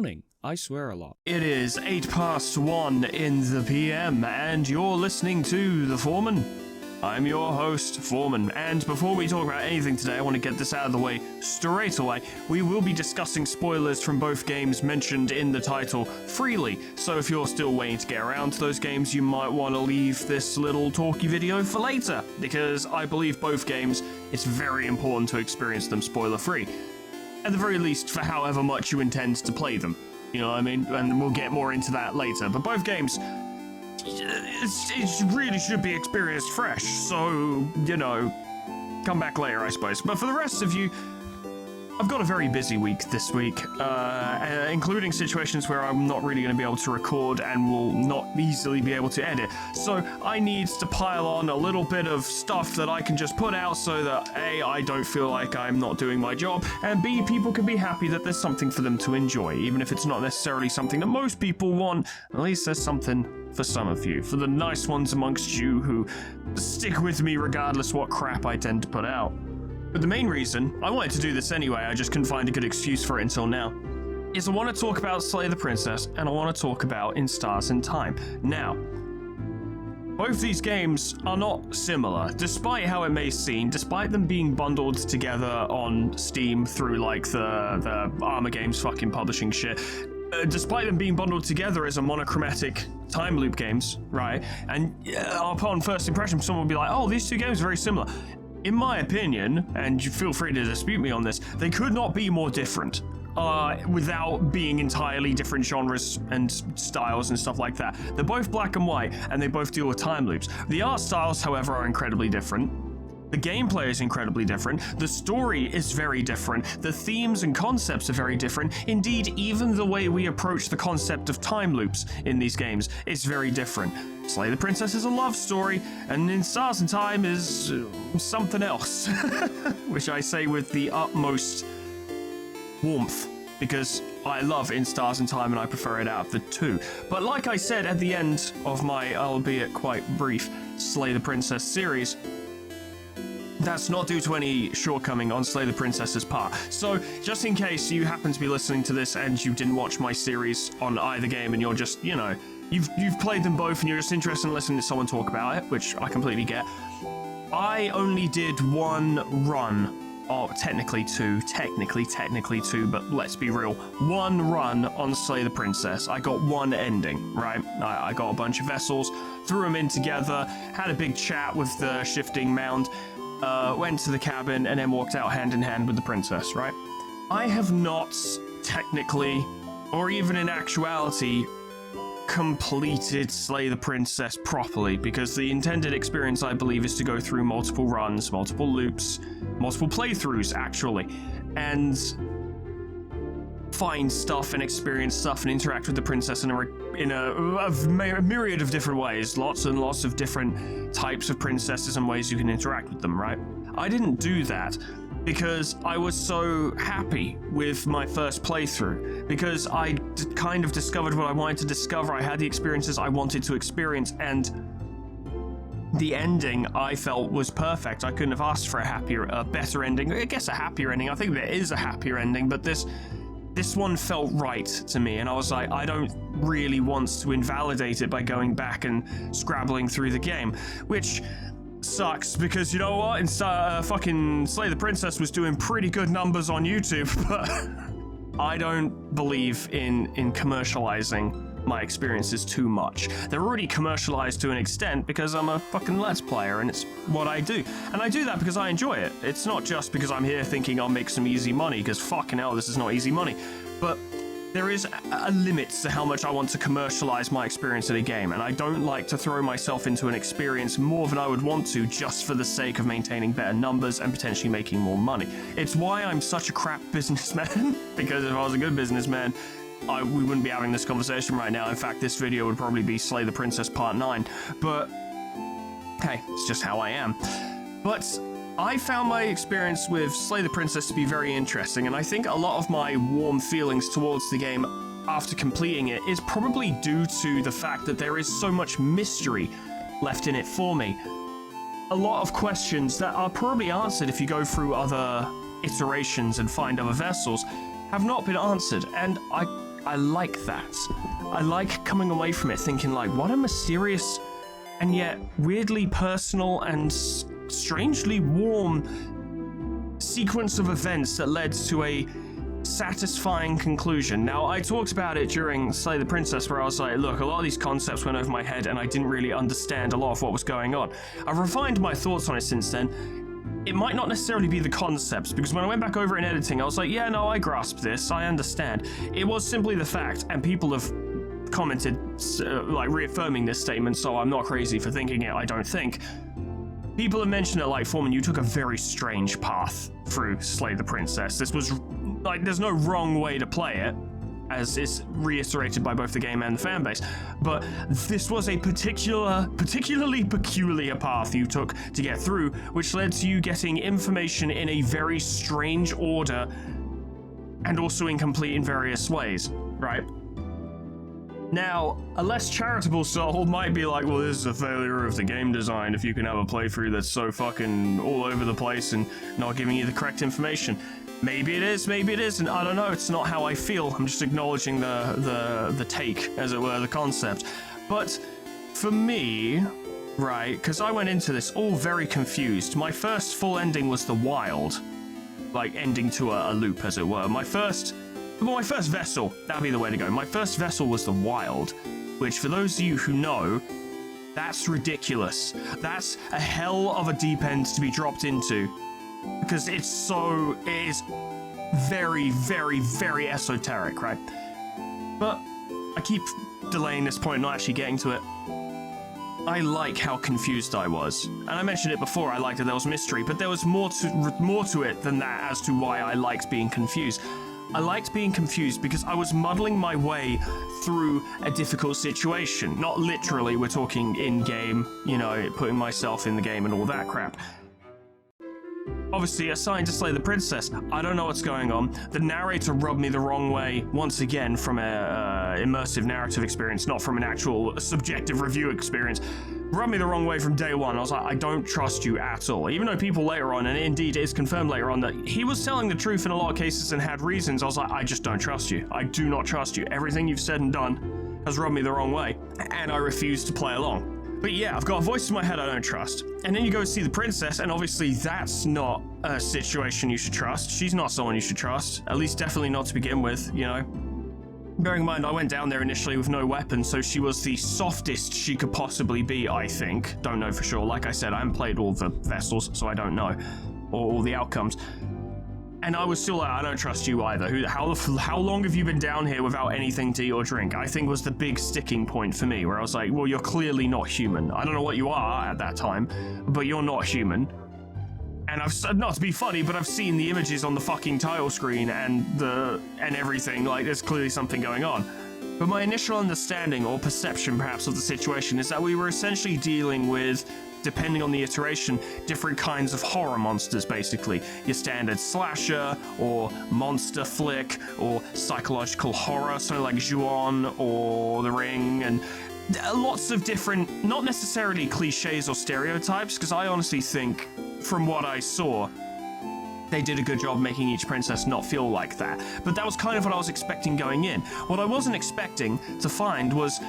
morning. I swear a lot. It is 1:08 in the PM, and you're listening to The Foreman. I'm your host, Foreman, and before we talk about anything today, I want to get this out of the way straight away. We will be discussing spoilers from both games mentioned in the title freely, so if you're still waiting to get around to those games, you might want to leave this little talky video for later, because I believe both games, it's very important to experience them spoiler-free. At the very least, for however much you intend to play them. You know what I mean? And we'll get more into that later. But both games, it really should be experienced fresh. So, you know, come back later, I suppose. But for the rest of you, I've got a very busy week this week, including situations where I'm not really going to be able to record and will not easily be able to edit. So I need to pile on a little bit of stuff that I can just put out so that A, I don't feel like I'm not doing my job, and B, people can be happy that there's something for them to enjoy, even if it's not necessarily something that most people want. At least there's something for some of you, for the nice ones amongst you who stick with me regardless what crap I tend to put out. But the main reason I wanted to do this anyway, I just couldn't find a good excuse for it until now, is I want to talk about Slay the Princess, and I want to talk about In Stars in Time. Now, both these games are not similar, despite how it may seem, despite them being bundled together on Steam through like the Armor Games fucking publishing shit. Despite them being bundled together as a Monochromatic Time Loop games, right? And upon first impression, someone would be like, oh, these two games are very similar. In my opinion, and you feel free to dispute me on this, they could not be more different without being entirely different genres and styles and stuff like that. They're both black and white, and they both deal with time loops. The art styles, however, are incredibly different. The gameplay is incredibly different. The story is very different. The themes and concepts are very different. Indeed, even the way we approach the concept of time loops in these games is very different. Slay the Princess is a love story, and In Stars in Time is something else. Which I say with the utmost warmth, because I love In Stars in Time and I prefer it out of the two. But like I said at the end of my, albeit quite brief, Slay the Princess series, that's not due to any shortcoming on Slay the Princess's part. So, just in case you happen to be listening to this and you didn't watch my series on either game and you're just, you know, you've played them both and you're just interested in listening to someone talk about it, which I completely get. I only did one run, or technically two, but let's be real, one run on Slay the Princess. I got one ending, right? I got a bunch of vessels, threw them in together, had a big chat with the shifting mound, went to the cabin, and then walked out hand in hand with the princess, right? I have not technically, or even in actuality, completed Slay the Princess properly, because the intended experience, I believe, is to go through multiple runs, multiple loops, multiple playthroughs, actually, and find stuff and experience stuff and interact with the princess in a myriad of different ways. Lots and lots of different types of princesses and ways you can interact with them, right? I didn't do that because I was so happy with my first playthrough, because I kind of discovered what I wanted to discover. I had the experiences I wanted to experience, and the ending I felt was perfect. I couldn't have asked for a better ending. I guess a happier ending. I think there is a happier ending, but this one felt right to me, and I was like, I don't really want to invalidate it by going back and scrabbling through the game, which sucks, because you know what? Fucking Slay the Princess was doing pretty good numbers on YouTube, but I don't believe in commercializing my experiences too much. They're already commercialized to an extent because I'm a fucking Let's Player and it's what I do. And I do that because I enjoy it. It's not just because I'm here thinking I'll make some easy money, because fucking hell, this is not easy money. But there is a limit to how much I want to commercialize my experience in a game, and I don't like to throw myself into an experience more than I would want to just for the sake of maintaining better numbers and potentially making more money. It's why I'm such a crap businessman, because if I was a good businessman, we wouldn't be having this conversation right now. In fact, this video would probably be Slay the Princess Part 9. But, hey, it's just how I am. But I found my experience with Slay the Princess to be very interesting, and I think a lot of my warm feelings towards the game after completing it is probably due to the fact that there is so much mystery left in it for me. A lot of questions that are probably answered if you go through other iterations and find other vessels have not been answered, and I like that. I like coming away from it thinking like, what a mysterious and yet weirdly personal and strangely warm sequence of events that led to a satisfying conclusion. Now, I talked about it during Slay the Princess, where I was like, look, a lot of these concepts went over my head and I didn't really understand a lot of what was going on. I've refined my thoughts on it since then. It might not necessarily be the concepts, because when I went back over in editing, I was like, yeah, no, I grasp this, I understand. It was simply the fact, and people have commented, like, reaffirming this statement, so I'm not crazy for thinking it, I don't think. People have mentioned it like, Foreman, you took a very strange path through Slay the Princess. This was, like, there's no wrong way to play it, as is reiterated by both the game and the fanbase, but this was a particularly peculiar path you took to get through, which led to you getting information in a very strange order, and also incomplete in various ways, right? Now, a less charitable soul might be like, well, this is a failure of the game design if you can have a playthrough that's so fucking all over the place and not giving you the correct information. Maybe it is, maybe it isn't, I don't know, it's not how I feel. I'm just acknowledging the take, as it were, the concept. But for me, right, because I went into this all very confused. My first full ending was the wild, like ending to a loop, as it were. My first vessel, that'd be the way to go. My first vessel was the wild, which for those of you who know, that's ridiculous. That's a hell of a deep end to be dropped into, because it is very, very, very esoteric, right? But I keep delaying this point, not actually getting to it. I like how confused I was. And I mentioned it before, I liked that there was mystery, but there was more to it than that as to why I liked being confused. I liked being confused because I was muddling my way through a difficult situation. Not literally, we're talking in-game, you know, putting myself in the game and all that crap. Obviously, assigned to Slay the Princess, I don't know what's going on. The narrator rubbed me the wrong way, once again, from a immersive narrative experience, not from an actual subjective review experience. Rubbed me the wrong way from day one. I was like, I don't trust you at all. Even though people later on, and indeed it is confirmed later on, that he was telling the truth in a lot of cases and had reasons, I was like, I just don't trust you. I do not trust you. Everything you've said and done has rubbed me the wrong way, and I refuse to play along. But yeah, I've got a voice in my head I don't trust. And then you go see the princess, and obviously that's not a situation you should trust. She's not someone you should trust. At least definitely not to begin with, you know? Bearing in mind, I went down there initially with no weapon, so she was the softest she could possibly be, I think. Don't know for sure. Like I said, I haven't played all the vessels, so I don't know. Or all the outcomes. And I was still like, I don't trust you either. How long have you been down here without anything to eat or drink? I think was the big sticking point for me, where I was like, well, you're clearly not human. I don't know what you are at that time, but you're not human. And I've said, not to be funny, but I've seen the images on the fucking title screen and everything, like there's clearly something going on. But my initial understanding, or perception perhaps, of the situation is that we were essentially dealing with, depending on the iteration, different kinds of horror monsters, basically. Your standard slasher, or monster flick, or psychological horror, so like Ju-On or The Ring, and lots of different, not necessarily cliches or stereotypes, because I honestly think, from what I saw, they did a good job making each princess not feel like that. But that was kind of what I was expecting going in. What I wasn't expecting to find was,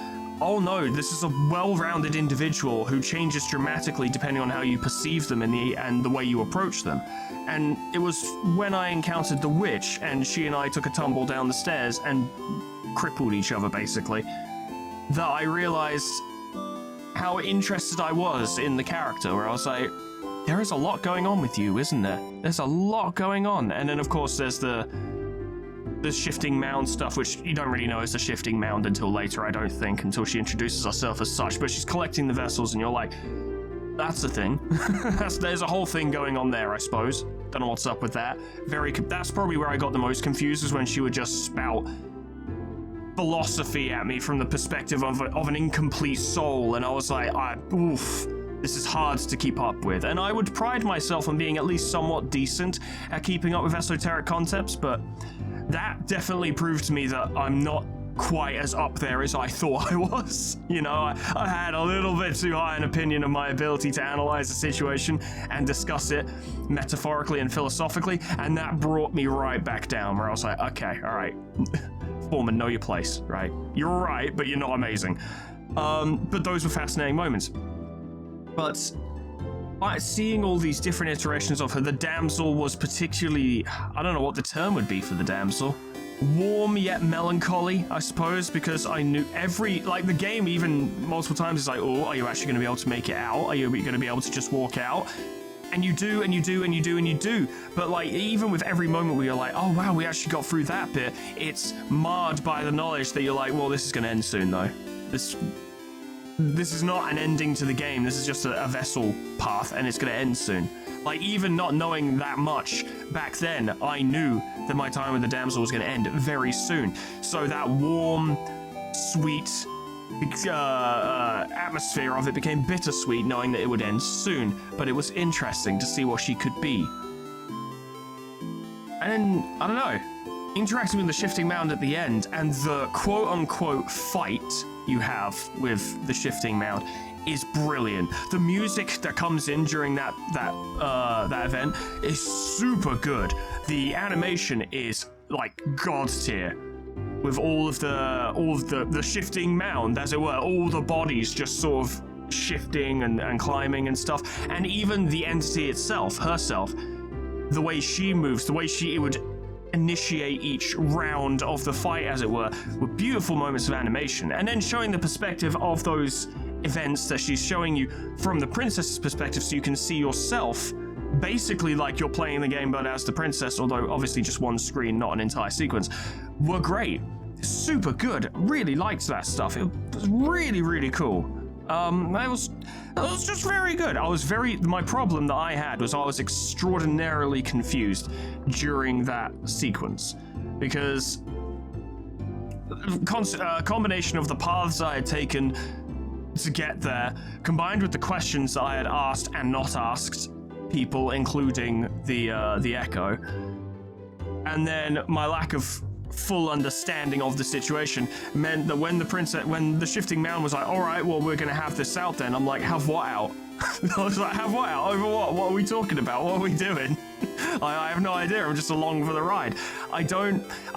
oh no, this is a well-rounded individual who changes dramatically depending on how you perceive them and the way you approach them. And it was when I encountered the witch, and she and I took a tumble down the stairs and crippled each other, basically, that I realized how interested I was in the character, where I was like, there is a lot going on with you, isn't there? There's a lot going on. And then, of course, there's the shifting mound stuff, which you don't really know is the shifting mound until later, I don't think, until she introduces herself as such. But she's collecting the vessels, and you're like, that's a thing. There's a whole thing going on there, I suppose. Don't know what's up with that. That's probably where I got the most confused, is when she would just spout philosophy at me from the perspective of an incomplete soul, and I was like, oof. This is hard to keep up with, and I would pride myself on being at least somewhat decent at keeping up with esoteric concepts, but that definitely proved to me that I'm not quite as up there as I thought I was. You know, I had a little bit too high an opinion of my ability to analyze a situation and discuss it metaphorically and philosophically, and that brought me right back down, where I was like, okay, all right. Foreman, know your place, right? You're all right, but you're not amazing. But those were fascinating moments. But seeing all these different iterations of her, the damsel was particularly, I don't know what the term would be for the damsel. Warm yet melancholy, I suppose, because I knew the game even multiple times is like, oh, are you actually going to be able to make it out? Are you going to be able to just walk out? And you do, and you do, and you do, and you do. But like, even with every moment where you're like, oh wow, we actually got through that bit, it's marred by the knowledge that you're like, well, this is going to end soon though. This is not an ending to the game. This is just a vessel path, and it's going to end soon. Like, even not knowing that much back then, I knew that my time with the damsel was going to end very soon. So that warm, sweet atmosphere of it became bittersweet, knowing that it would end soon. But it was interesting to see what she could be. And I don't know, interacting with the shifting mound at the end and the quote-unquote fight you have with the shifting mound is brilliant. The music that comes in during that event is super good. The animation is like god tier, with all of the shifting mound, as it were, all the bodies just sort of shifting and climbing and stuff, and even the entity itself, herself, the way she moves, the way it would initiate each round of the fight, as it were beautiful moments of animation, and then showing the perspective of those events that she's showing you from the princess's perspective, so you can see yourself basically like you're playing the game but as the princess, although obviously just one screen, not an entire sequence, were great. Super good. Really liked that stuff. It was really, really cool. It was just very good. My problem that I had was I was extraordinarily confused during that sequence, because a combination of the paths I had taken to get there, combined with the questions that I had asked and not asked people, including the Echo, and then my lack of full understanding of the situation, meant that when the shifting mound was like, all right, well, we're gonna have this out then, I'm like, have what out? I was like, have what out? Over what? What are we talking about? What are we doing? I have no idea. I'm just along for the ride. I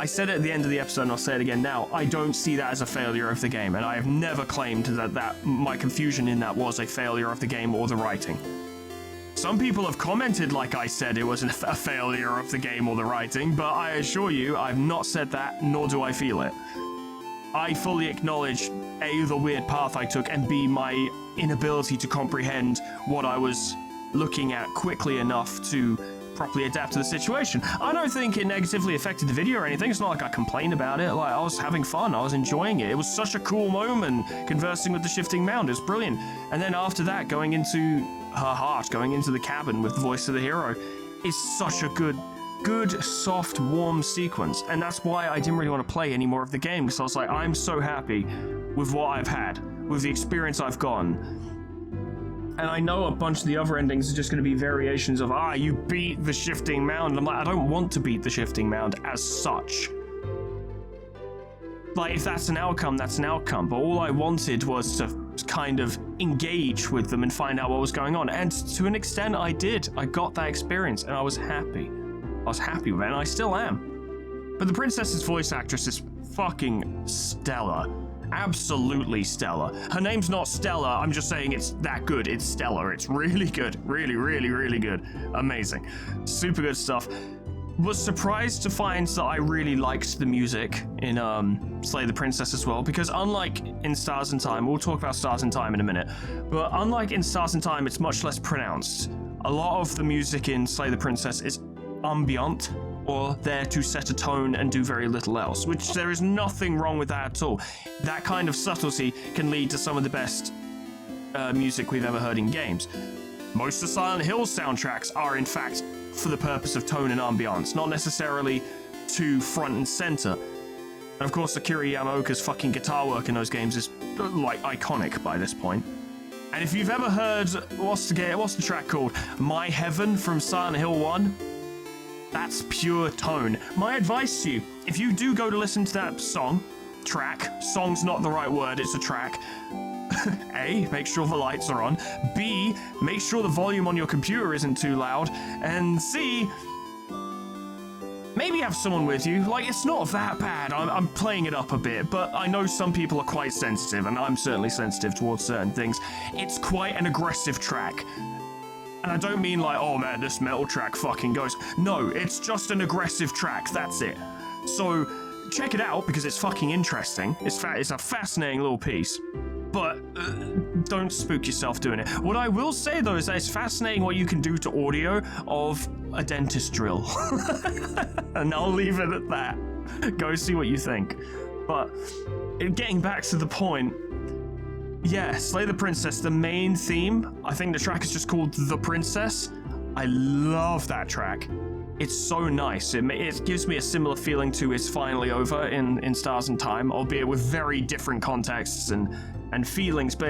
said it at the end of the episode, and I'll say it again now, I don't see that as a failure of the game, and I have never claimed that my confusion in that was a failure of the game or the writing. Some people have commented like I said it was a failure of the game or the writing, but I assure you, I've not said that, nor do I feel it. I fully acknowledge A, the weird path I took, and B, my inability to comprehend what I was looking at quickly enough to properly adapt to the situation. I don't think it negatively affected the video or anything. It's not like I complained about it. Like, I was having fun. I was enjoying it. It was such a cool moment, conversing with the shifting mound. It was brilliant. And then after that, going into her heart, going into the cabin with the voice of the hero, is such a good, soft, warm sequence. And that's why I didn't really want to play any more of the game, because I was like, I'm so happy with what I've had, with the experience I've gotten. And I know a bunch of the other endings are just going to be variations of, you beat the shifting mound. And I'm like, I don't want to beat the shifting mound as such. Like, if that's an outcome, that's an outcome. But all I wanted was to kind of engage with them and find out what was going on. And to an extent, I did. I got that experience, and I was happy. I was happy with it, and I still am. But the princess's voice actress is fucking stellar. Absolutely stellar. Her name's not Stella, I'm just saying it's that good. It's stellar. It's really good. Really, really, really good. Amazing. Super good stuff. Was surprised to find that I really liked the music in Slay the Princess as well, because unlike in Stars in Time, we'll talk about Stars in Time in a minute, but unlike in Stars in Time, it's much less pronounced. A lot of the music in Slay the Princess is ambient, or there to set a tone and do very little else, which there is nothing wrong with that at all. That kind of subtlety can lead to some of the best music we've ever heard in games. Most of Silent Hill's soundtracks are, in fact, for the purpose of tone and ambiance, not necessarily to front and center. And of course, Akira Yamaoka's fucking guitar work in those games is, like, iconic by this point. And if you've ever heard, what's the track called? My Heaven from Silent Hill 1? That's pure tone. My advice to you, if you do go to listen to that song's not the right word, it's a track. A, make sure the lights are on. B, make sure the volume on your computer isn't too loud. And C, maybe have someone with you. Like, it's not that bad. I'm playing it up a bit, but I know some people are quite sensitive, and I'm certainly sensitive towards certain things. It's quite an aggressive track. And I don't mean like, oh man, this metal track fucking goes. No, it's just an aggressive track, that's it. So, check it out, because it's fucking interesting. It's a fascinating little piece. But don't spook yourself doing it. What I will say, though, is that it's fascinating what you can do to audio of a dentist drill. And I'll leave it at that. Go see what you think. But getting back to the point, yeah, Slay the Princess, the main theme, I think the track is just called The Princess. I love that track. It's so nice. It gives me a similar feeling to It's Finally Over in Stars and Time, albeit with very different contexts and feelings, but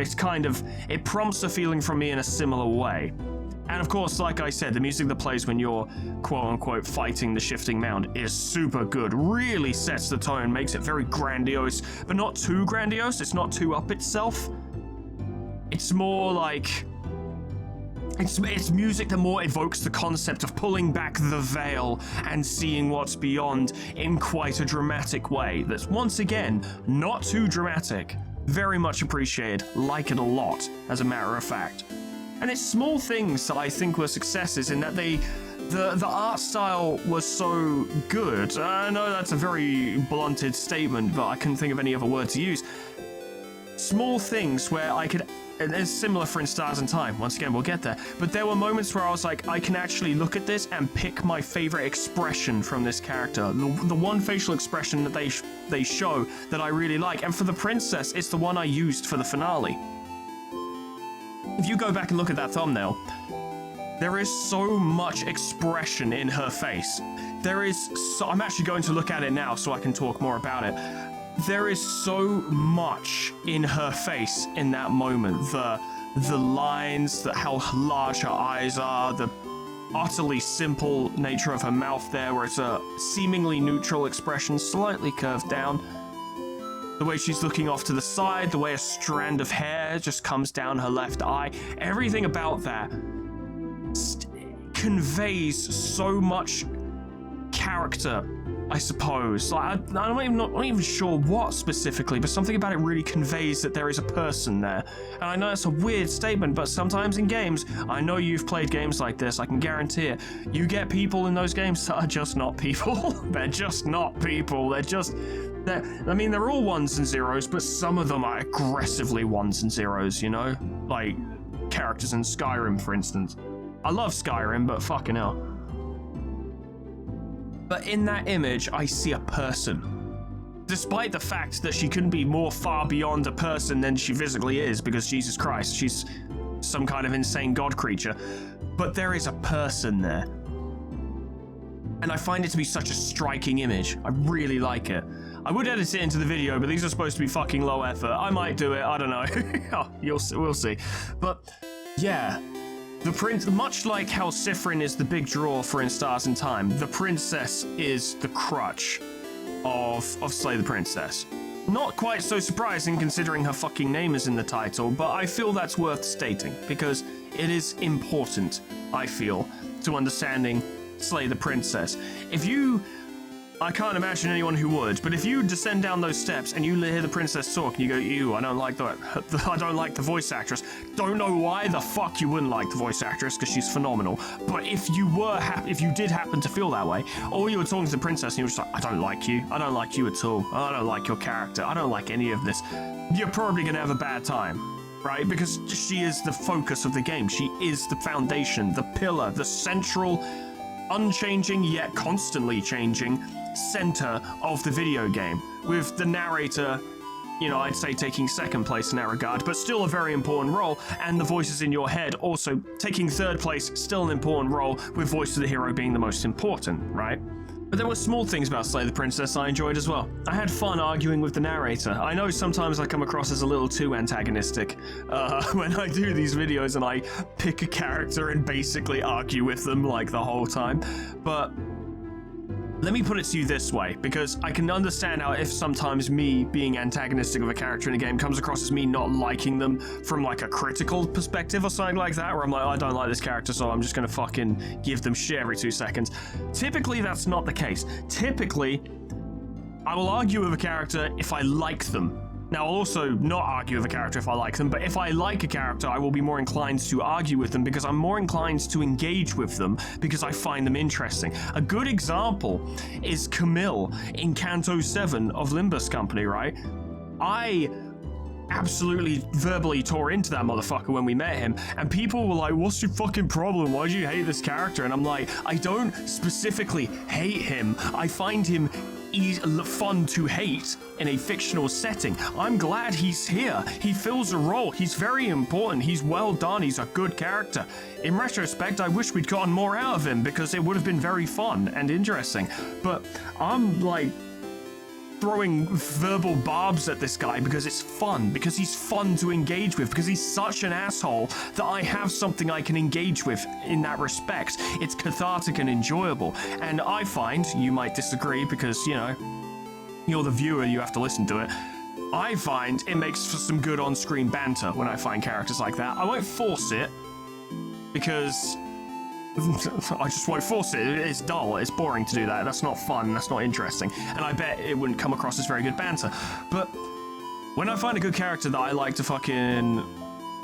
it prompts a feeling from me in a similar way. And of course, like I said, the music that plays when you're quote-unquote fighting the shifting mound is super good. Really sets the tone, makes it very grandiose, but not too grandiose. It's not too up itself. It's more like... It's music that more evokes the concept of pulling back the veil and seeing what's beyond in quite a dramatic way. That's, once again, not too dramatic. Very much appreciated. Like it a lot, as a matter of fact. And it's small things that I think were successes in that the art style was so good. I know that's a very blunted statement, but I couldn't think of any other word to use. Small things where I could... And it's similar for In Stars and Time. Once again, we'll get there. But there were moments where I was like, I can actually look at this and pick my favorite expression from this character. The one facial expression that they show that I really like. And for the princess, it's the one I used for the finale. If you go back and look at that thumbnail, there is so much expression in her face. I'm actually going to look at it now so I can talk more about it. There is so much in her face in that moment. The lines, how large her eyes are, the utterly simple nature of her mouth there, where it's a seemingly neutral expression, slightly curved down. The way she's looking off to the side, the way a strand of hair just comes down her left eye. Everything about that conveys so much character, I suppose. Like, I'm not even sure what specifically, but something about it really conveys that there is a person there. And I know it's a weird statement, but sometimes in games, I know you've played games like this, I can guarantee it, you get people in those games that are just not people. They're just not people. They're all ones and zeros, but some of them are aggressively ones and zeros, you know? Like, characters in Skyrim, for instance. I love Skyrim, but fucking hell. But in that image, I see a person. Despite the fact that she couldn't be more far beyond a person than she physically is, because Jesus Christ, she's some kind of insane god creature. But there is a person there. And I find it to be such a striking image. I really like it. I would edit it into the video, but these are supposed to be fucking low effort. I might do it, I don't know. We'll see. But, yeah. Much like how Sifrin is the big draw for In Stars and Time, the princess is the crutch of Slay the Princess. Not quite so surprising considering her fucking name is in the title, but I feel that's worth stating, because it is important, I feel, to understanding Slay the Princess. I can't imagine anyone who would, but if you descend down those steps and you hear the princess talk and you go, ew, I don't like the voice actress. Don't know why the fuck you wouldn't like the voice actress, because she's phenomenal. But if you did happen to feel that way, or you were talking to the princess and you were just like, I don't like you at all. I don't like your character. I don't like any of this. You're probably gonna have a bad time, right? Because she is the focus of the game. She is the foundation, the pillar, the central, unchanging yet constantly changing center of the video game, with the narrator, I'd say taking second place in that regard, but still a very important role, and the voices in your head also taking third place, still an important role, with voice of the hero being the most important, right? But there were small things about Slay the Princess I enjoyed as well. I had fun arguing with the narrator. I know sometimes I come across as a little too antagonistic when I do these videos and I pick a character and basically argue with them like the whole time, but Let me put it to you this way, because I can understand how if sometimes me being antagonistic of a character in a game comes across as me not liking them from like a critical perspective or something like that, where I'm like, I don't like this character, so I'm just gonna fucking give them shit every 2 seconds. Typically, that's not the case. Typically, I will argue with a character if I like them. Now, I'll also not argue with a character if I like them, but if I like a character, I will be more inclined to argue with them because I'm more inclined to engage with them because I find them interesting. A good example is Camille in Canto 7 of Limbus Company, right? I absolutely verbally tore into that motherfucker when we met him, and people were like, what's your fucking problem? Why do you hate this character? And I'm like, I don't specifically hate him. I find him fun to hate in a fictional setting. I'm glad he's here. He fills a role. He's very important. He's well done. He's a good character. In retrospect, I wish we'd gotten more out of him because it would have been very fun and interesting. But I'm like throwing verbal barbs at this guy because it's fun, because he's fun to engage with, because he's such an asshole that I have something I can engage with in that respect. It's cathartic and enjoyable. And I find, you might disagree because, you know, you're the viewer, you have to listen to it. I find it makes for some good on-screen banter when I find characters like that. I won't force it because I just won't force it. It's dull. It's boring to do that. That's not fun. That's not interesting. And I bet it wouldn't come across as very good banter. But when I find a good character that I like to fucking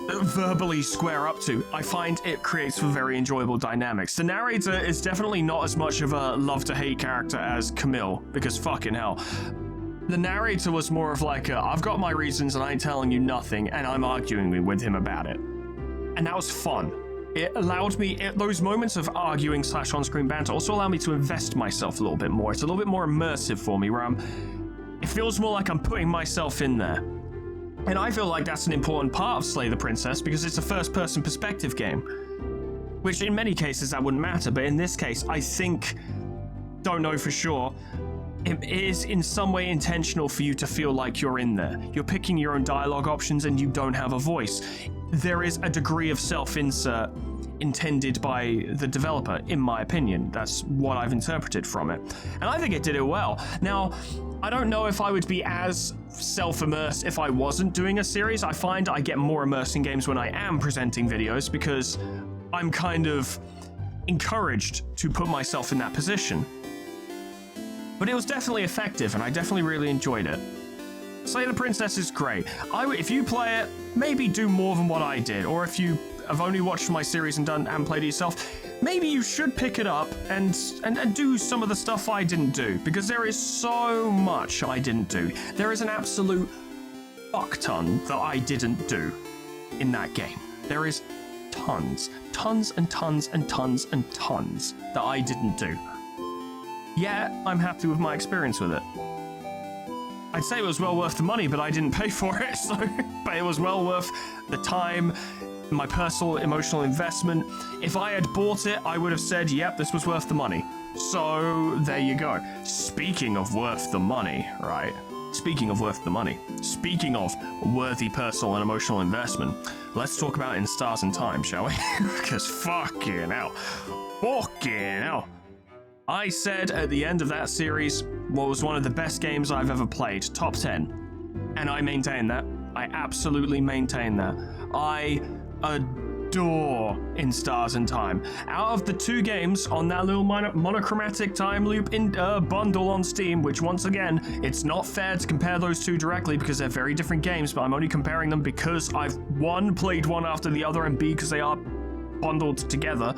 verbally square up to, I find it creates for very enjoyable dynamics. The narrator is definitely not as much of a love-to-hate character as Camille, because fucking hell. The narrator was more of like, I've got my reasons and I ain't telling you nothing, and I'm arguing with him about it. And that was fun. It allowed me, those moments of arguing / on-screen banter also allow me to invest myself a little bit more. It's a little bit more immersive for me, where it feels more like I'm putting myself in there. And I feel like that's an important part of Slay the Princess because it's a first-person perspective game. Which in many cases that wouldn't matter, but in this case, I think, don't know for sure, it is in some way intentional for you to feel like you're in there. You're picking your own dialogue options and you don't have a voice. There is a degree of self-insert intended by the developer, in my opinion. That's what I've interpreted from it. And I think it did it well. Now, I don't know if I would be as self-immersed if I wasn't doing a series. I find I get more immersed in games when I am presenting videos because I'm kind of encouraged to put myself in that position. But it was definitely effective, and I definitely really enjoyed it. Slay the Princess is great. If you play it, maybe do more than what I did, or if you have only watched my series and played it yourself, maybe you should pick it up and do some of the stuff I didn't do, because there is so much I didn't do. There is an absolute fuck ton that I didn't do in that game. There is tons and tons and tons and tons that I didn't do. Yet, I'm happy with my experience with it. I'd say it was well worth the money, but I didn't pay for it, so... But it was well worth the time, my personal emotional investment. If I had bought it, I would have said, yep, this was worth the money. So, there you go. Speaking of worth the money, right? Speaking of worth the money. Speaking of worthy personal and emotional investment, let's talk about In Stars and Time, shall we? Because fucking hell. Fucking hell. I said at the end of that series, what was one of the best games I've ever played, top 10. And I maintain that. I absolutely maintain that. I adore In Stars and Time. Out of the 2 games on that little Monochromatic Time Loop bundle on Steam, which once again, it's not fair to compare those 2 directly because they're very different games, but I'm only comparing them because I've one, played one after the other, and B, because they are bundled together.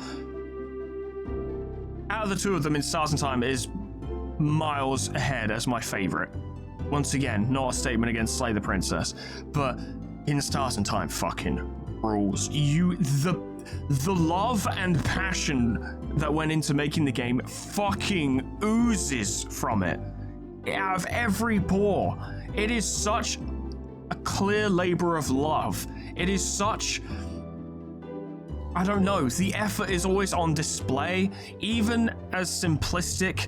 Out of the 2 of them, In Stars and Time is miles ahead as my favorite. Once again, not a statement against Slay the Princess, but In Stars and Time fucking rules. The love and passion that went into making the game fucking oozes from it. Out of every pore. It is such a clear labor of love. It is such... I don't know, the effort is always on display, even as simplistic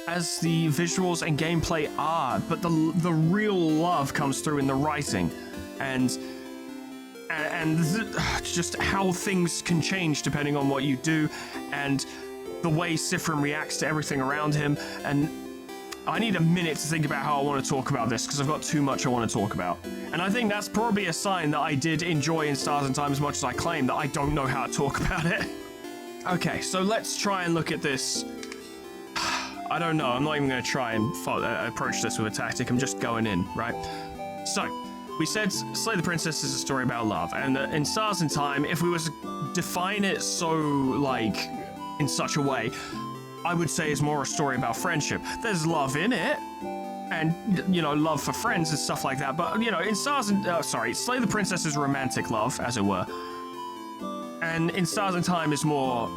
as the visuals and gameplay are, but the real love comes through in the writing, and just how things can change depending on what you do, and the way Sifrin reacts to everything around him, and I need a minute to think about how I want to talk about this, because I've got too much I want to talk about. And I think that's probably a sign that I did enjoy In Stars and Time as much as I claim, that I don't know how to talk about it. Okay, so let's try and look at this. I don't know, I'm not even going to try and approach this with a tactic, I'm just going in, right? So, we said Slay the Princess is a story about love, and In Stars and Time, if we were to define it so, like, in such a way, I would say is more a story about friendship. There's love in it, and, you know, love for friends and stuff like that, but, you know, In Stars and, Slay the Princess is romantic love, as it were, and In Stars and Time is more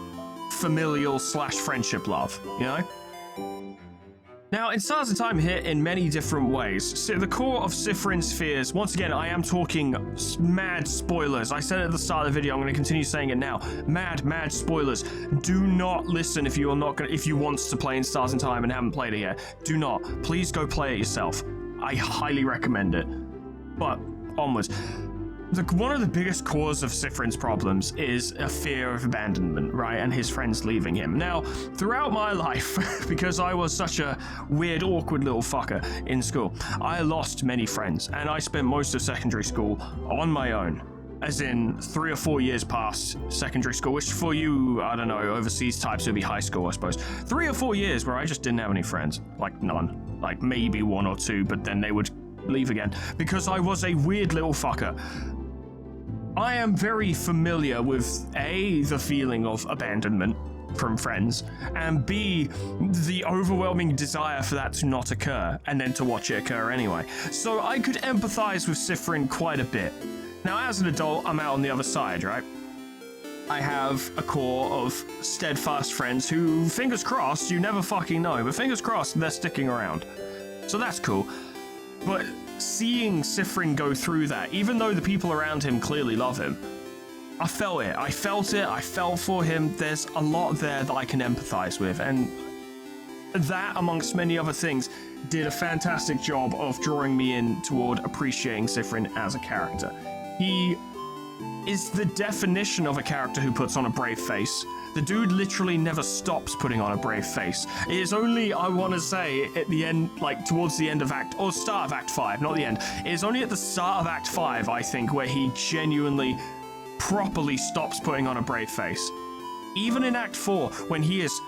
familial / friendship love, you know? Now, In Stars and Time hit in many different ways. So the core of Sifrin's fears, once again, I am talking mad spoilers. I said it at the start of the video, I'm going to continue saying it now. Mad spoilers. Do not listen if you want to play In Stars and Time and haven't played it yet. Do not. Please go play it yourself. I highly recommend it. But, onwards. One of the biggest cause of Sifrin's problems is a fear of abandonment, right? And his friends leaving him. Now, throughout my life, because I was such a weird, awkward little fucker in school, I lost many friends, and I spent most of secondary school on my own. As in 3 or 4 years past secondary school, which for you, I don't know, overseas types would be high school, I suppose. 3 or 4 years where I just didn't have any friends. Like, none. Like, maybe 1 or 2, but then they would leave again. Because I was a weird little fucker. I am very familiar with A, the feeling of abandonment from friends, and B, the overwhelming desire for that to not occur, and then to watch it occur anyway. So I could empathize with Sifrin quite a bit. Now, as an adult, I'm out on the other side, right? I have a core of steadfast friends who, fingers crossed, you never fucking know, but fingers crossed, they're sticking around. So that's cool. But seeing Sifrin go through that, even though the people around him clearly love him, I felt it. I felt for him. There's a lot there that I can empathize with, and that, amongst many other things, did a fantastic job of drawing me in toward appreciating Sifrin as a character. He is the definition of a character who puts on a brave face. The dude literally never stops putting on a brave face. It is only, I want to say, at the end, like towards the end of start of Act 5, not the end. It is only at the start of Act 5, I think, where he genuinely, properly stops putting on a brave face. Even in Act 4, when he is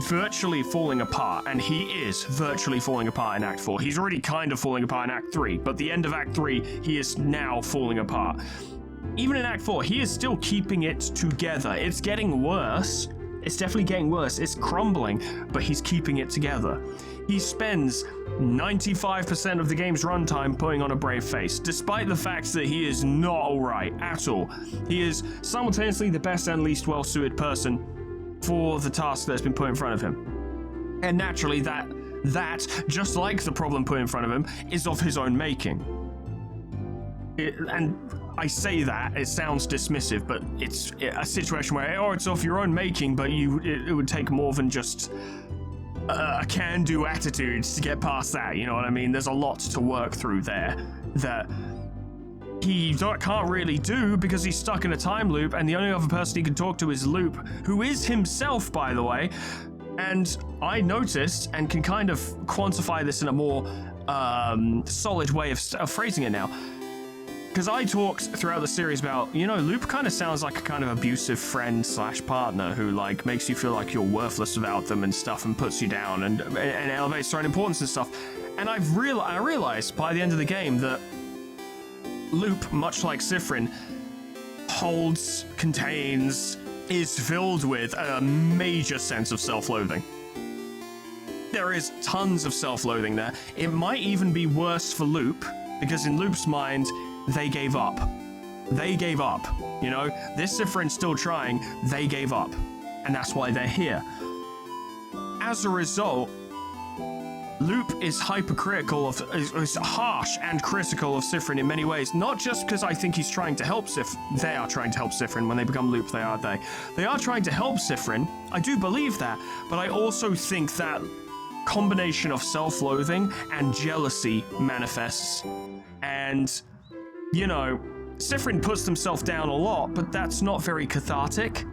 virtually falling apart, and he is virtually falling apart in Act 4. He's already kind of falling apart in Act 3, but the end of Act 3, he is now falling apart. Even in Act 4, he is still keeping it together. It's getting worse. It's definitely getting worse. It's crumbling, but he's keeping it together. He spends 95% of the game's runtime putting on a brave face, despite the fact that he is not alright at all. He is simultaneously the best and least well-suited person for the task that's been put in front of him. And naturally, that, just like the problem put in front of him, is of his own making. And I say that, it sounds dismissive, but it's a situation where, it's of your own making, but it would take more than just a can-do attitude to get past that, you know what I mean? There's a lot to work through there that he can't really do because he's stuck in a time loop, and the only other person he can talk to is Loop, who is himself, by the way. And I noticed, and can kind of quantify this in a more solid way of phrasing it now, because I talked throughout the series about, Loop kind of sounds like a kind of abusive friend / partner who, like, makes you feel like you're worthless without them and stuff, and puts you down and elevates their own importance and stuff. And I realized by the end of the game that Loop, much like Sifrin, holds, contains, is filled with a major sense of self-loathing. There is tons of self-loathing there. It might even be worse for Loop, because in Loop's mind, they gave up. They gave up. This Sifrin's still trying, they gave up. And that's why they're here. As a result, Loop is hypercritical is harsh and critical of Sifrin in many ways. Not just because I think he's trying to help they are trying to help Sifrin. When they become Loop, they are trying to help Sifrin. I do believe that. But I also think that combination of self-loathing and jealousy manifests. And Sifrin puts himself down a lot, but that's not very cathartic.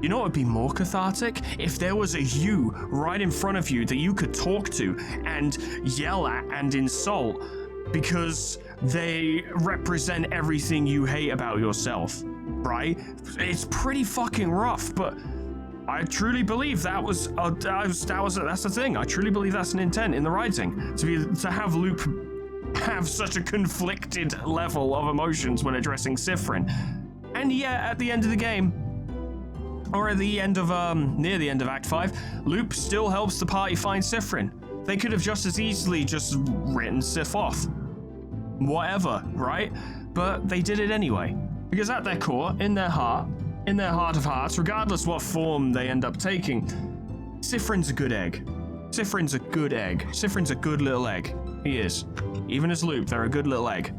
You know what would be more cathartic? If there was a you right in front of you that you could talk to and yell at and insult because they represent everything you hate about yourself, right? It's pretty fucking rough, but I truly believe that's the thing. I truly believe that's an intent in the writing, to have Loop have such a conflicted level of emotions when addressing Sifrin. And yet, at the end of the game, or at the end of near the end of Act 5, Loop still helps the party find Sifrin. They could have just as easily just written Sif off. Whatever, right? But they did it anyway. Because at their core, in their heart of hearts, regardless what form they end up taking, Sifrin's a good egg. Sifrin's a good egg. Sifrin's a good little egg. He is. Even as Loop, they're a good little egg.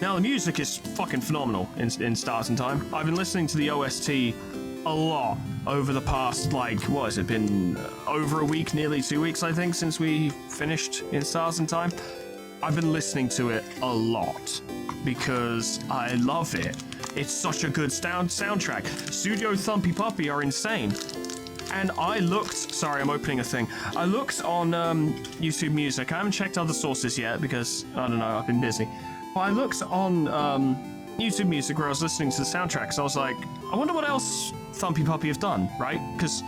Now, the music is fucking phenomenal in Stars and Time. I've been listening to the OST a lot over the past, what has it been, over a week, nearly 2 weeks, I think, since we finished in Stars and Time. I've been listening to it a lot because I love it. It's such a good soundtrack. Studio Thumpy Puppy are insane. And I looked, sorry, I'm opening a thing. I looked on YouTube Music. I haven't checked other sources yet because, I don't know, I've been busy. But I looked on YouTube Music where I was listening to the soundtrack, so I was like, I wonder what else Thumpy Puppy have done, right? Because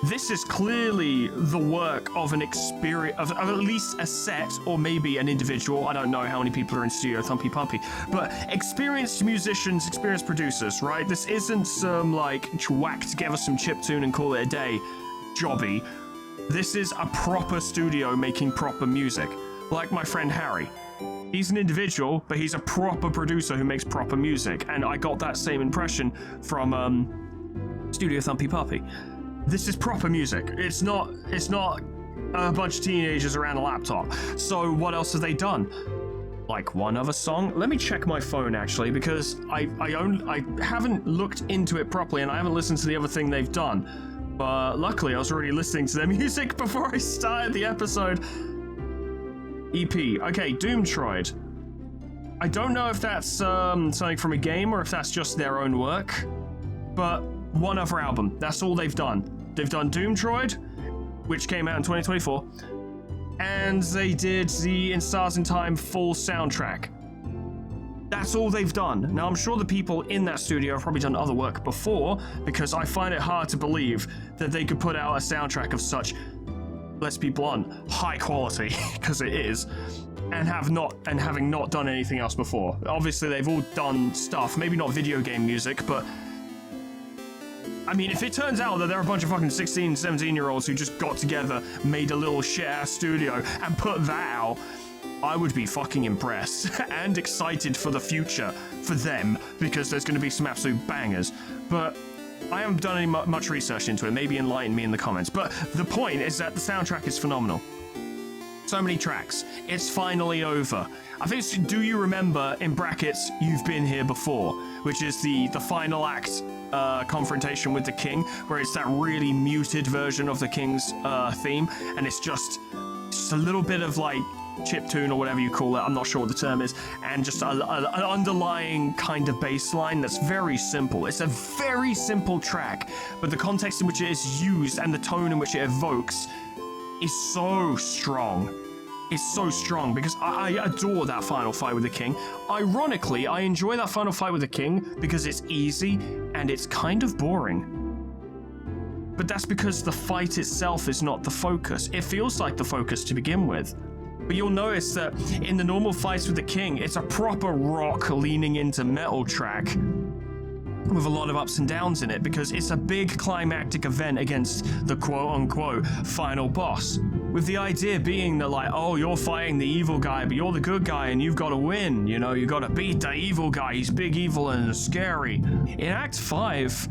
this is clearly the work of an experience, of at least a set, or maybe an individual. I don't know how many people are in Studio Thumpy Puppy, but experienced musicians, experienced producers, right? This isn't some, whack together some chiptune and call it a day jobby. This is a proper studio making proper music. Like my friend Harry. He's an individual, but he's a proper producer who makes proper music, and I got that same impression from Studio Thumpy Puppy. This is proper music. It's not a bunch of teenagers around a laptop. So what else have they done? Like one other song? Let me check my phone actually, because I haven't looked into it properly and I haven't listened to the other thing they've done. But luckily I was already listening to their music before I started the episode. EP. Okay, Doomtroid. I don't know if that's something from a game or if that's just their own work, but one other album. That's all they've done. They've done Doomtroid, which came out in 2024, and they did the In Stars and Time full soundtrack. That's all they've done. Now, I'm sure the people in that studio have probably done other work before, because I find it hard to believe that they could put out a soundtrack of such, let's be blunt, high quality, because it is, and having not done anything else before. Obviously, they've all done stuff, maybe not video game music, but I mean, if it turns out that there are a bunch of fucking 16, 17-year-olds who just got together, made a little shit-ass studio, and put that out, I would be fucking impressed and excited for the future for them, because there's going to be some absolute bangers. But I haven't done any much research into it. Maybe enlighten me in the comments. But the point is that the soundtrack is phenomenal. So many tracks. It's finally over. I think it's Do You Remember, in brackets, You've Been Here Before, which is the final act confrontation with the king, where it's that really muted version of the king's theme, and it's just a little bit of chiptune or whatever you call it, I'm not sure what the term is, and just an underlying kind of bass line that's very simple. It's a very simple track, but the context in which it is used and the tone in which it evokes is so strong. It's so strong because I adore that final fight with the king. Ironically, I enjoy that final fight with the king because it's easy and it's kind of boring. But that's because the fight itself is not the focus. It feels like the focus to begin with. But you'll notice that in the normal fights with the king, it's a proper rock leaning into metal track with a lot of ups and downs in it, because it's a big climactic event against the quote-unquote final boss, with the idea being that oh, you're fighting the evil guy, but you're the good guy and you've got to win, you know, you got to beat the evil guy, he's big, evil, and scary. In Act 5,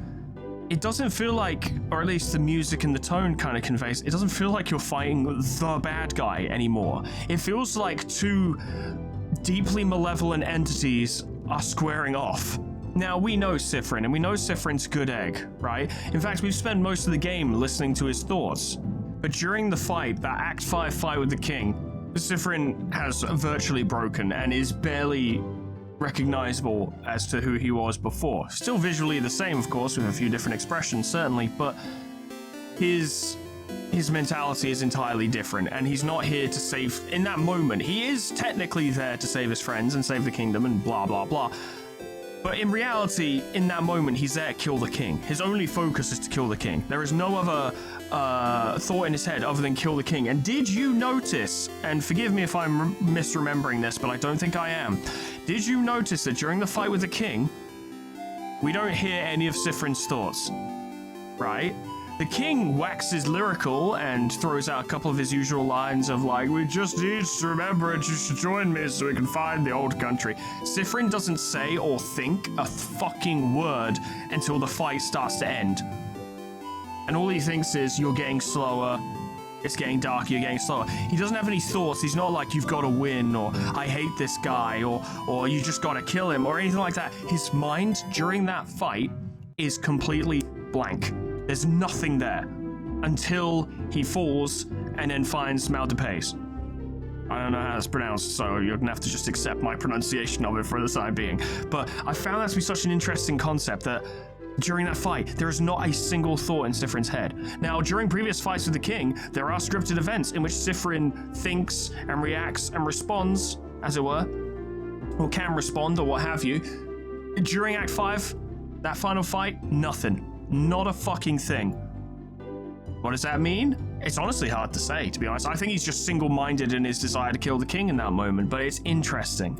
it doesn't feel like, or at least the music and the tone kind of conveys, it doesn't feel like you're fighting the bad guy anymore. It feels like two deeply malevolent entities are squaring off. Now, we know Sifrin, and we know Sifrin's good egg, right? In fact, we've spent most of the game listening to his thoughts. But during the fight, that Act 5 fight with the king, Sifrin has virtually broken and is barely recognizable as to who he was before. Still visually the same, of course, with a few different expressions, certainly, but his mentality is entirely different, and he's not here to save... In that moment, he is technically there to save his friends and save the kingdom and blah, blah, blah. But in reality, in that moment, he's there to kill the king. His only focus is to kill the king. There is no other thought in his head other than kill the king. And did you notice, and forgive me if I'm misremembering this, but I don't think I am, did you notice that during the fight with the king, we don't hear any of Sifrin's thoughts, right? The king waxes lyrical and throws out a couple of his usual lines of like, we just need to remember it, you should join me so we can find the old country. Sifrin doesn't say or think a fucking word until the fight starts to end. And all he thinks is, you're getting slower, it's getting darker, you're getting slower. He doesn't have any thoughts. He's not like, you've got to win, or I hate this guy, or you just got to kill him, or anything like that. His mind during that fight is completely blank. There's nothing there until he falls and then finds Maldipace. I don't know how it's pronounced, so you're gonna have to just accept my pronunciation of it for the time being. But I found that to be such an interesting concept that during that fight, there is not a single thought in Sifrin's head. Now, during previous fights with the king, there are scripted events in which Sifrin thinks and reacts and responds, as it were, or can respond or what have you. During Act 5, that final fight, nothing. Not a fucking thing. What does that mean? It's honestly hard to say, to be honest. I think he's just single-minded in his desire to kill the king in that moment, but it's interesting.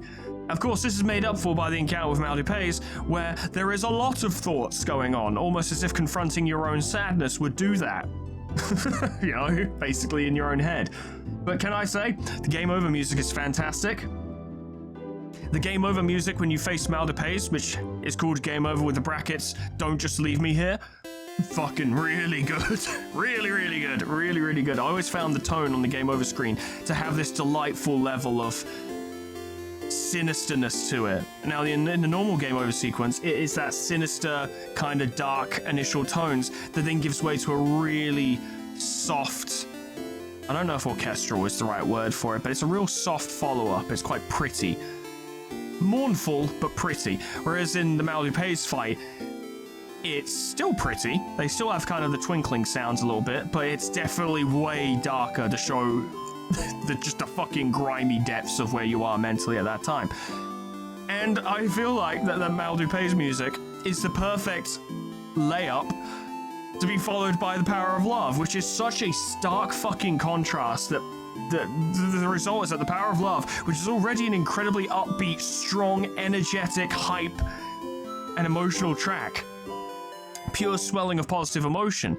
Of course, this is made up for by the encounter with Maldipace, where there is a lot of thoughts going on, almost as if confronting your own sadness would do that. You know, basically in your own head. But can I say, the game over music is fantastic. The game over music when you face Maldipace, which is called Game Over with the brackets, don't just leave me here, fucking really good. Really, really good. Really, really good. I always found the tone on the Game Over screen to have this delightful level of sinisterness to it. Now, in the normal Game Over sequence, it is that sinister, kind of dark initial tones that then gives way to a really soft... I don't know if orchestral is the right word for it, but it's a real soft follow-up. It's quite pretty. Mournful, but pretty. Whereas in the Maldipace fight, it's still pretty. They still have kind of the twinkling sounds a little bit, but it's definitely way darker to show just the fucking grimy depths of where you are mentally at that time. And I feel like that the Maldipace music is the perfect layup to be followed by the Power of Love, which is such a stark fucking contrast that the result is that the Power of Love, which is already an incredibly upbeat, strong, energetic, hype, and emotional track, pure swelling of positive emotion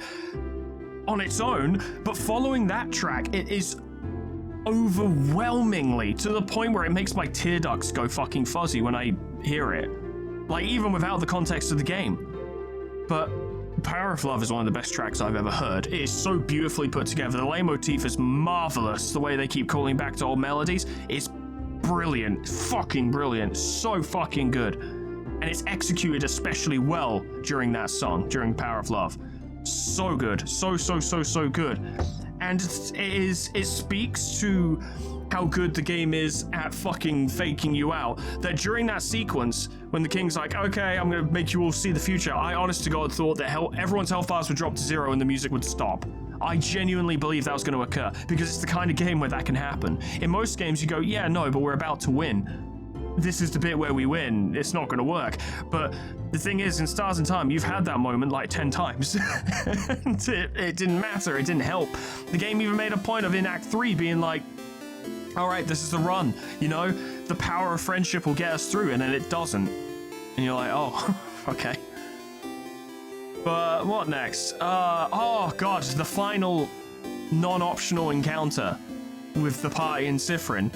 on its own, but following that track, it is overwhelmingly to the point where it makes my tear ducts go fucking fuzzy when I hear it. Like, even without the context of the game. But Power of Love is one of the best tracks I've ever heard. It is so beautifully put together. The leitmotif is marvelous. The way they keep calling back to old melodies is brilliant. Fucking brilliant. So fucking good. And it's executed especially well during that song, during Power of Love. So good. So good. And it speaks to how good the game is at fucking faking you out. That during that sequence, when the king's like, okay, I'm gonna make you all see the future, I honest to God thought that everyone's health bars would drop to 0 and the music would stop. I genuinely believe that was gonna occur, because it's the kind of game where that can happen. In most games you go, yeah, no, but we're about to win. This is the bit where we win, it's not gonna work. But the thing is, in Stars in Time, you've had that moment like 10 times. And it didn't matter, it didn't help. The game even made a point of in Act 3 being like, all right, this is the run, you know? The power of friendship will get us through, and then it doesn't. And you're like, oh, okay. But what next? Oh god, the final non-optional encounter with the party and Sifrin.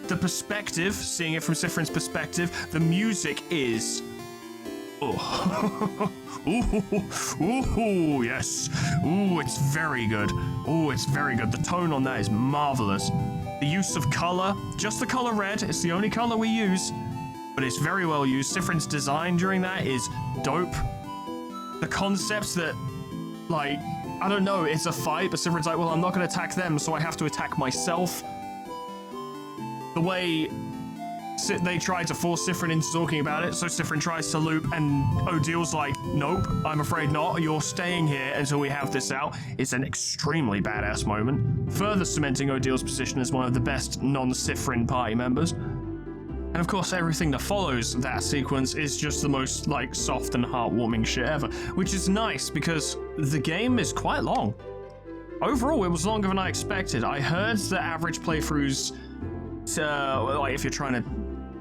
The perspective, seeing it from Sifrin's perspective, the music is... Oh. Ooh, yes. Ooh, it's very good. Ooh, it's very good. The tone on that is marvelous. The use of color, just the color red, it's the only color we use, but it's very well used. Sifrin's design during that is dope. The concepts that, like, I don't know, it's a fight, but Sifrin's like, well, I'm not going to attack them, so I have to attack myself. The way they try to force Sifrin into talking about it, so Sifrin tries to loop, and Odil's like, nope, I'm afraid not, you're staying here until we have this out. It's an extremely badass moment, further cementing Odil's position as one of the best non-Sifrin party members. And of course, everything that follows that sequence is just the most, like, soft and heartwarming shit ever, which is nice because the game is quite long. Overall, it was longer than I expected. I heard the average playthroughs, like, if you're trying to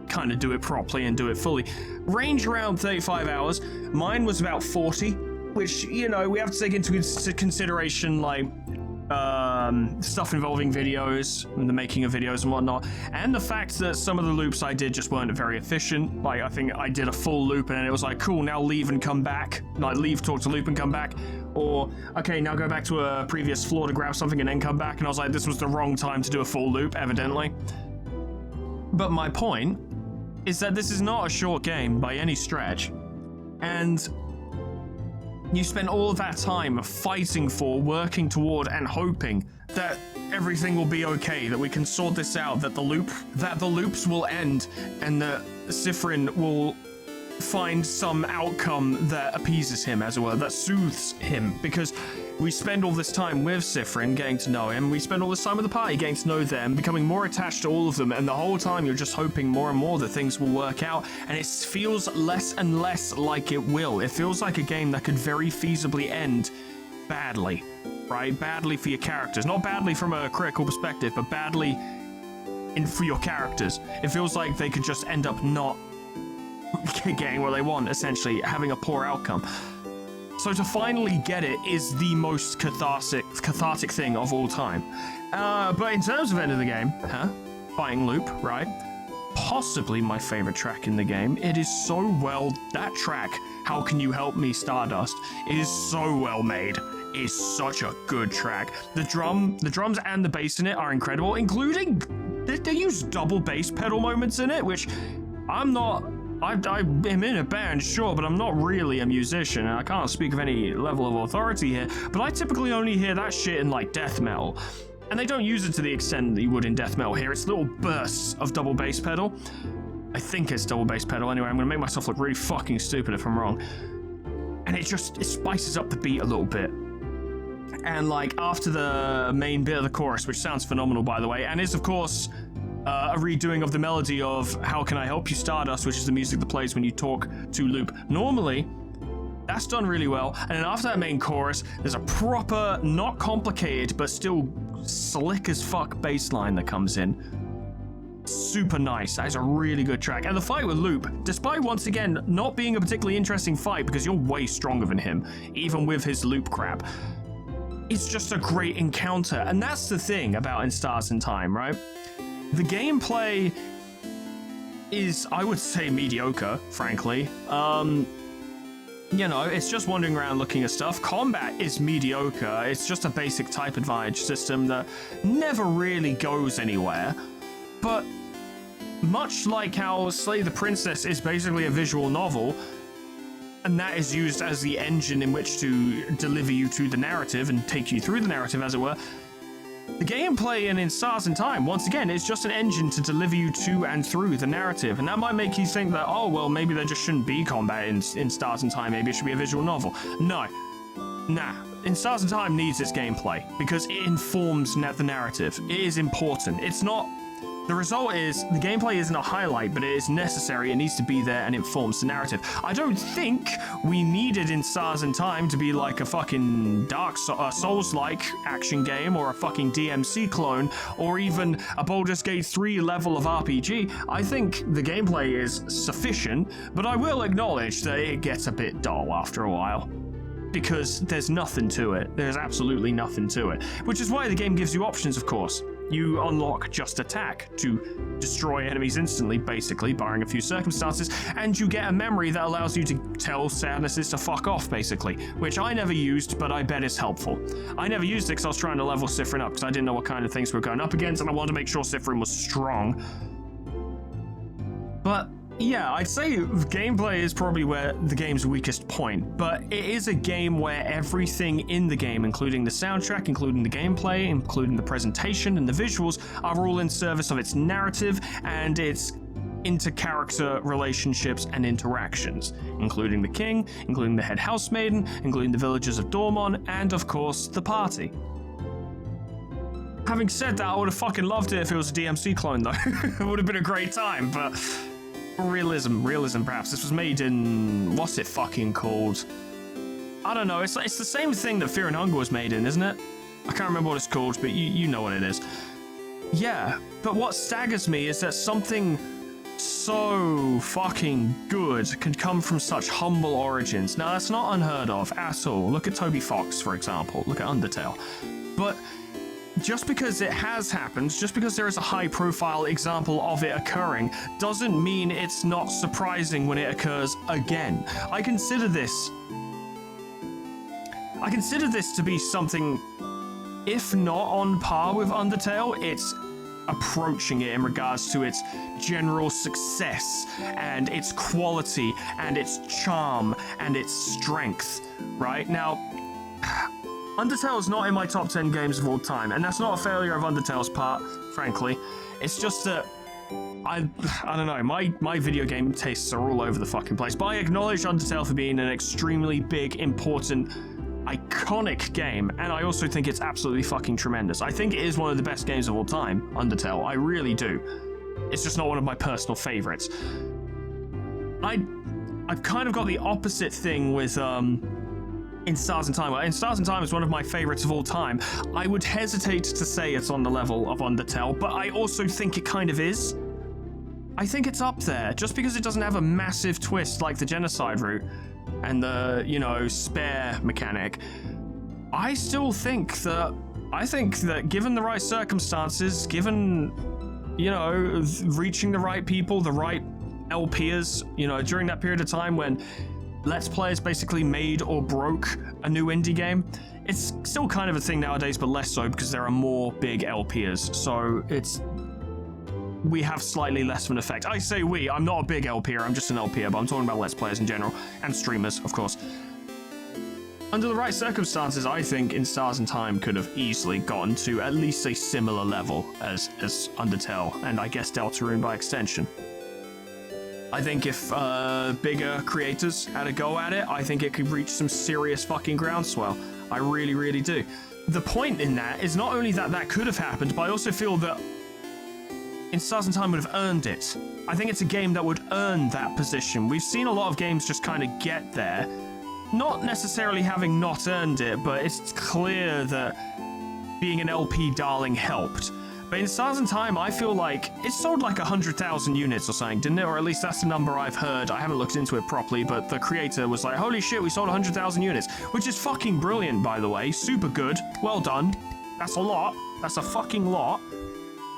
kind of do it properly and do it fully, range around 35 hours. Mine was about 40, which, you know, we have to take into consideration, like, stuff involving videos and the making of videos and whatnot, and the fact that some of the loops I did just weren't very efficient. Like, I think I did a full loop and then it was like, cool, now leave and come back. Like, leave, talk to loop and come back. Or, okay, now go back to a previous floor to grab something and then come back. And I was like, this was the wrong time to do a full loop, evidently. But my point is that this is not a short game by any stretch. And you spend all of that time fighting for, working toward, and hoping that everything will be okay, that we can sort this out, that the loops will end, and that Sifrin will find some outcome that appeases him, as it were, that soothes him, because we spend all this time with Sifrin, getting to know him, we spend all this time with the party, getting to know them, becoming more attached to all of them, and the whole time you're just hoping more and more that things will work out, and it feels less and less like it will. It feels like a game that could very feasibly end badly, right? Badly for your characters. Not badly from a critical perspective, but badly for your characters. It feels like they could just end up not getting what they want, essentially, having a poor outcome. So to finally get it is the most cathartic thing of all time. But in terms of end of the game, fighting loop, right? Possibly my favorite track in the game. It is so well, that track, How Can You Help Me, Stardust, is so well made. It's such a good track. The drums and the bass in it are incredible, including, they use double bass pedal moments in it, which I'm in a band, sure, but I'm not really a musician, and I can't speak of any level of authority here, but I typically only hear that shit in, like, death metal. And they don't use it to the extent that you would in death metal here. It's little bursts of double bass pedal. I think it's double bass pedal anyway. I'm gonna make myself look really fucking stupid if I'm wrong. And it spices up the beat a little bit. And, like, after the main bit of the chorus, which sounds phenomenal, by the way, and is, of course, a redoing of the melody of How Can I Help You, Stardust, which is the music that plays when you talk to Loop. Normally, that's done really well. And then after that main chorus, there's a proper, not complicated, but still slick as fuck bass line that comes in. Super nice. That is a really good track. And the fight with Loop, despite once again not being a particularly interesting fight because you're way stronger than him, even with his loop crap, it's just a great encounter. And that's the thing about In Stars in Time, right? The gameplay is, I would say, mediocre, frankly. You know, it's just wandering around looking at stuff. Combat is mediocre. It's just a basic type advantage system that never really goes anywhere. But much like how Slay the Princess is basically a visual novel, and that is used as the engine in which to deliver you to the narrative and take you through the narrative, as it were, the gameplay in Stars in Time, once again, is just an engine to deliver you to and through the narrative. And that might make you think that, oh, well, maybe there just shouldn't be combat in Stars in Time. Maybe it should be a visual novel. No. Nah. In Stars in Time needs its gameplay because it informs the narrative. It is important. It's not... The result is, the gameplay isn't a highlight, but it is necessary, it needs to be there, and it informs the narrative. I don't think we needed In Stars in Time to be like a fucking Dark Souls-like action game, or a fucking DMC clone, or even a Baldur's Gate 3 level of RPG. I think the gameplay is sufficient, but I will acknowledge that it gets a bit dull after a while. Because there's nothing to it. There's absolutely nothing to it. Which is why the game gives you options, of course. You unlock Just Attack to destroy enemies instantly, basically, barring a few circumstances, and you get a memory that allows you to tell Sadnesses to fuck off, basically, which I never used, but I bet is helpful. I never used it because I was trying to level Sifrin up, because I didn't know what kind of things we were going up against, and I wanted to make sure Sifrin was strong. But yeah, I'd say gameplay is probably where the game's weakest point, but it is a game where everything in the game, including the soundtrack, including the gameplay, including the presentation and the visuals, are all in service of its narrative and its inter-character relationships and interactions, including the king, including the head housemaiden, including the villagers of Dormon, and of course, the party. Having said that, I would have fucking loved it if it was a DMC clone, though. It would have been a great time, but realism perhaps. This was made in, what's it fucking called? I don't know, it's the same thing that Fear and Hunger was made in, isn't it? I can't remember what it's called, but you know what it is. Yeah, but what staggers me is that something so fucking good can come from such humble origins. Now, that's not unheard of at all. Look at Toby Fox, for example. Look at Undertale. But just because it has happened, just because there is a high-profile example of it occurring, doesn't mean it's not surprising when it occurs again. I consider this to be something, if not on par with Undertale, it's approaching it in regards to its general success and its quality and its charm and its strength, right? Now, Undertale is not in my top 10 games of all time, and that's not a failure of Undertale's part, frankly. It's just that I don't know, my video game tastes are all over the fucking place, but I acknowledge Undertale for being an extremely big, important, iconic game, and I also think it's absolutely fucking tremendous. I think it is one of the best games of all time, Undertale. I really do. It's just not one of my personal favorites. I've kind of got the opposite thing with In Stars and Time. In Stars and Time is one of my favorites of all time. I would hesitate to say it's on the level of Undertale, but I also think it kind of is. I think it's up there, just because it doesn't have a massive twist like the genocide route and the, you know, spare mechanic. I think that given the right circumstances, given, you know, reaching the right people, the right LPers, you know, during that period of time when Let's Players basically made or broke a new indie game, it's still kind of a thing nowadays, but less so because there are more big LPers, so we have slightly less of an effect. I say we, I'm not a big LPer, I'm just an LPer, but I'm talking about Let's Players in general, and streamers, of course. Under the right circumstances, I think In Stars and Time could have easily gotten to at least a similar level as Undertale, and I guess Deltarune by extension. I think if bigger creators had a go at it, I think it could reach some serious fucking groundswell. I really, really do. The point in that is not only that that could have happened, but I also feel that In Stars and Time would have earned it. I think it's a game that would earn that position. We've seen a lot of games just kind of get there, not necessarily having not earned it, but it's clear that being an LP darling helped. But In Stars and Time, I feel like it sold like 100,000 units or something, didn't it? Or at least that's the number I've heard. I haven't looked into it properly, but the creator was like, holy shit, we sold 100,000 units, which is fucking brilliant, by the way. Super good. Well done. That's a lot. That's a fucking lot.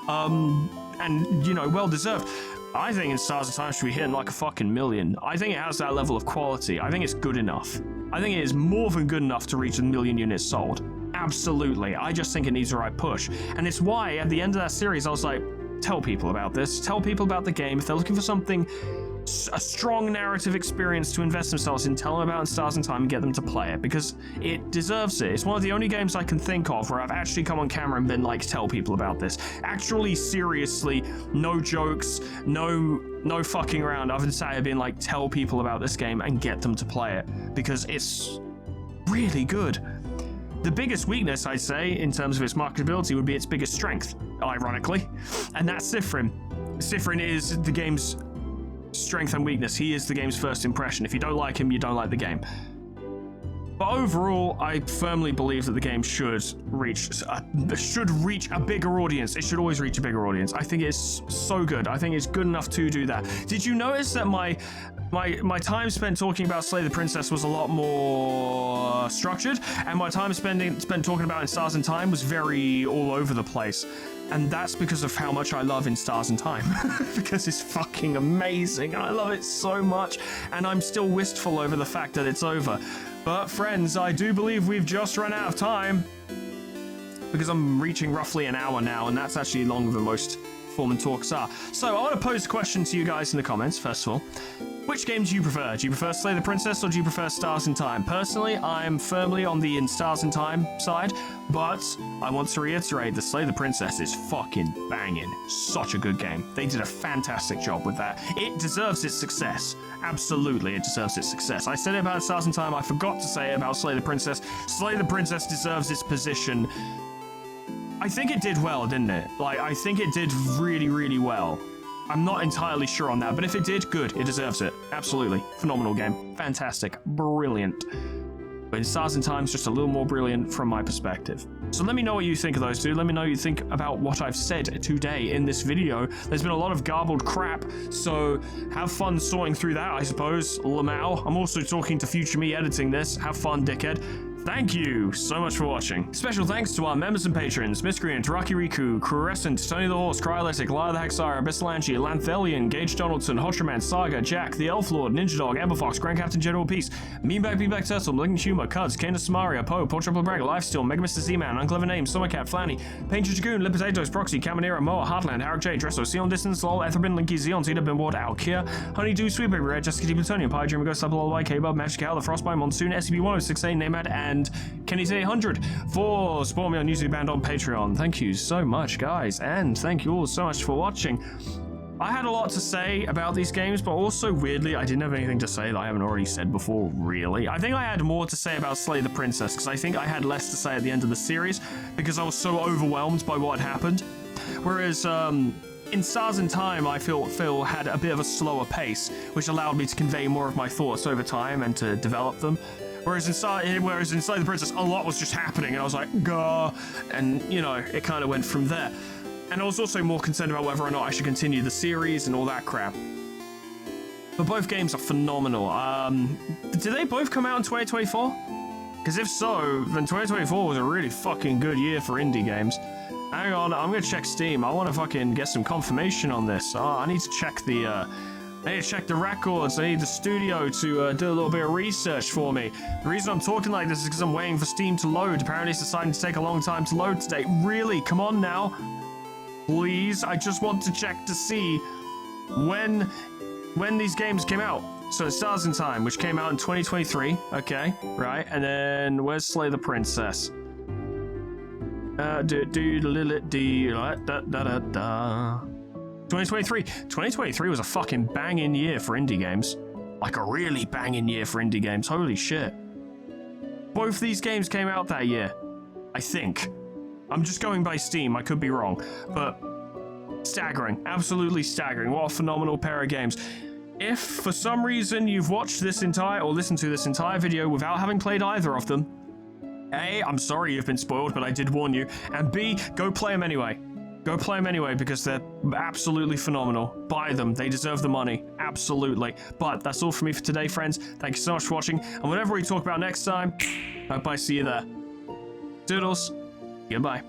And, you know, well deserved. I think In Stars and Time should be hitting like a fucking million. I think it has that level of quality. I think it's good enough. I think it is more than good enough to reach 1 million units sold. Absolutely. I just think it needs the right push. And it's why at the end of that series, I was like, tell people about this. Tell people about the game. If they're looking for something, a strong narrative experience to invest themselves in, tell them about In Stars and Time and get them to play it, because it deserves it. It's one of the only games I can think of where I've actually come on camera and been like, tell people about this. Actually, seriously, no jokes, no fucking around. I've been sat here being like, tell people about this game and get them to play it, because it's really good. The biggest weakness, I'd say, in terms of its marketability would be its biggest strength, ironically, and that's Siffrin. Siffrin is the game's strength and weakness. He is the game's first impression. If you don't like him, you don't like the game. But overall, I firmly believe that the game should reach a bigger audience. It should always reach a bigger audience. I think it's so good. I think it's good enough to do that. Did you notice that my time spent talking about Slay the Princess was a lot more structured, and my time spent talking about In Stars and Time was very all over the place? And that's because of how much I love In Stars and Time. Because it's fucking amazing. I love it so much, and I'm still wistful over the fact that it's over. But friends, I do believe we've just run out of time, because I'm reaching roughly an hour now, and that's actually longer than most Foreman talks are. So I want to pose a question to you guys in the comments, first of all. Which game do you prefer? Do you prefer Slay the Princess or do you prefer Stars in Time? Personally, I'm firmly on the in Stars in Time side, but I want to reiterate that Slay the Princess is fucking banging. Such a good game. They did a fantastic job with that. It deserves its success. Absolutely, it deserves its success. I said it about Stars in Time, I forgot to say it about Slay the Princess. Slay the Princess deserves its position. I think it did well, didn't it? Like, I think it did really, really well. I'm not entirely sure on that, but if it did, good. It deserves it. Absolutely. Phenomenal game. Fantastic. Brilliant. But Stars in Time's just a little more brilliant from my perspective. So let me know what you think of those two. Let me know what you think about what I've said today in this video. There's been a lot of garbled crap, so have fun sorting through that, I suppose. Lamau. I'm also talking to future me editing this. Have fun, dickhead. Thank you so much for watching. Special thanks to our members and patrons: Miscreant, Rocky Riku, Crescent, Tony the Horse, Cryolytic, Lyra the Hexara, Bissalanchi, Lanthelian, Gage Donaldson, Hoshraman, Saga, Jack, the Elf Lord, Ninja Dog, Ember Fox, Grand Captain General Peace, Meanback Turtle, Malignant Humor, Cuds, Canis Samaria, Poe, Paul Triple Bragg, Lifesteal, Mega Mr. Z-Man, Unclever Names, Summercat, Flanny, Painter Dragoon, Lip Potatoes, Proxy, Caminera, Moa, Heartland, Harak J, Dresso, Sion Distance, Lol, Etherbin, Linky, Zeon, Zeta, Binward, Alkia, Honeydew, Sweet Baby Red, Jessica D. Plutonium, Pie, Dream, Ghost, Double Y, K-Bub, Magic Owl, The Frostbite, Monsoon, SCP-1068, Namad, and Kenny T800 for supporting me on YouTube and on Patreon. Thank you so much, guys, and thank you all so much for watching. I had a lot to say about these games, but also, weirdly, I didn't have anything to say that I haven't already said before, really. I think I had more to say about Slay the Princess, because I think I had less to say at the end of the series, because I was so overwhelmed by what had happened. Whereas, in Stars in Time, I feel had a bit of a slower pace, which allowed me to convey more of my thoughts over time and to develop them. Whereas in Slay the Princess, a lot was just happening, and I was like, gah, and, you know, it kind of went from there. And I was also more concerned about whether or not I should continue the series and all that crap. But both games are phenomenal. Did they both come out in 2024? Because if so, then 2024 was a really fucking good year for indie games. Hang on, I'm gonna check Steam. I want to fucking get some confirmation on this. I need to check the records. I need the studio to do a little bit of research for me. The reason I'm talking like this is because I'm waiting for Steam to load. Apparently it's deciding to take a long time to load today. Really? Come on now. Please, I just want to check to see when these games came out. So Stars in Time, which came out in 2023, okay, right, and then where's Slay the Princess? 2023. 2023 was a fucking banging year for indie games. Like a really banging year for indie games. Holy shit. Both these games came out that year, I think. I'm just going by Steam, I could be wrong, but staggering, absolutely staggering. What a phenomenal pair of games. If for some reason you've watched this entire or listened to this entire video without having played either of them, A, I'm sorry you've been spoiled, but I did warn you, and B, go play them anyway. Go play them anyway because they're absolutely phenomenal. Buy them, they deserve the money, absolutely. But that's all from me for today, friends. Thank you so much for watching, and whatever we talk about next time, I hope I see you there. Doodles. Goodbye.